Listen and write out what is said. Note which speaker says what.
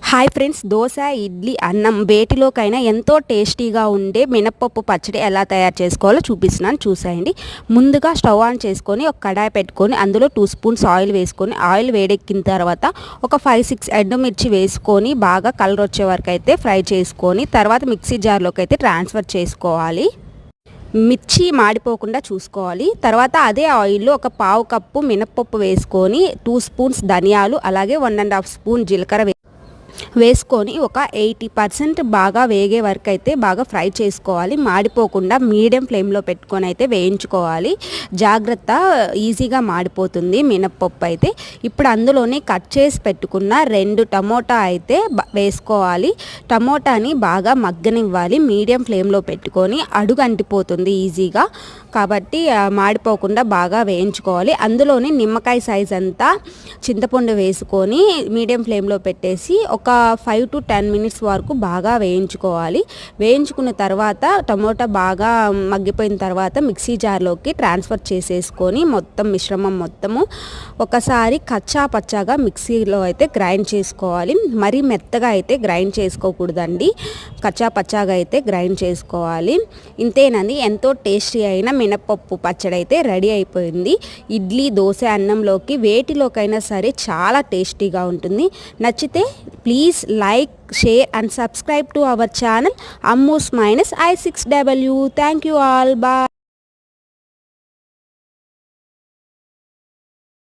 Speaker 1: Hi friends, dosa, idli, అన్నం వేటిలోకైనా ఎంతో టేస్టీగా ఉండే మినపప్పు పచ్చడి ఎలా తయారు చేసుకోవాలో చూపిస్తున్నాను, చూసేయండి. ముందుగా స్టవ్ ఆన్ చేసుకొని ఒక కడాయి పెట్టుకొని అందులో 2 స్పూన్స్ ఆయిల్ వేసుకొని ఆయిల్ వేడెక్కిన తర్వాత ఒక 5-6 ఎండుమిర్చి వేసుకొని బాగా కలర్ వచ్చే వరకు అయితే ఫ్రై చేసుకొని తర్వాత మిక్సీ జార్లోకి అయితే ట్రాన్స్ఫర్ చేసుకోవాలి. మిర్చి మాడిపోకుండా చూసుకోవాలి. తర్వాత అదే ఆయిల్లో ఒక పావు కప్పు మినపప్పు వేసుకొని 2 స్పూన్స్ ధనియాలు అలాగే 1.5 స్పూన్ జీలకర్ర వేసుకొని ఒక 80% బాగా వేగే వరకు అయితే బాగా ఫ్రై చేసుకోవాలి. మాడిపోకుండా మీడియం ఫ్లేమ్లో పెట్టుకొని అయితే వేయించుకోవాలి. జాగ్రత్త, ఈజీగా మాడిపోతుంది మినప్పప్పు అయితే. ఇప్పుడు అందులోనే కట్ చేసి పెట్టుకున్న 2 టమోటా అయితే వేసుకోవాలి. టమోటాని బాగా మగ్గనివ్వాలి. మీడియం ఫ్లేమ్లో పెట్టుకొని అడుగు అంటిపోతుంది ఈజీగా, కాబట్టి మాడిపోకుండా బాగా వేయించుకోవాలి. అందులోనే నిమ్మకాయ సైజ్ అంతా చింతపండు వేసుకొని మీడియం ఫ్లేమ్లో పెట్టేసి ఒక 5 to 10 మినిట్స్ వరకు బాగా వేయించుకోవాలి. వేయించుకున్న తర్వాత టమోటా బాగా మగ్గిపోయిన తర్వాత మిక్సీ జార్లోకి ట్రాన్స్ఫర్ చేసేసుకొని మొత్తం మిశ్రమం మొత్తము ఒకసారి కచ్చా పచ్చాగా మిక్సీలో అయితే గ్రైండ్ చేసుకోవాలి. మరీ మెత్తగా అయితే గ్రైండ్ చేసుకోకూడదండి, కచ్చా పచ్చాగా అయితే గ్రైండ్ చేసుకోవాలి. ఇంతేనండి, ఎంతో టేస్టీ అయిన మినపప్పు పచ్చడి అయితే రెడీ అయిపోయింది. ఇడ్లీ, దోశ, అన్నంలోకి వేటిలోకైనా సరే చాలా టేస్టీగా ఉంటుంది. నచ్చితే please like, share and subscribe to our channel Ammu's -i6w. Thank you all. Bye.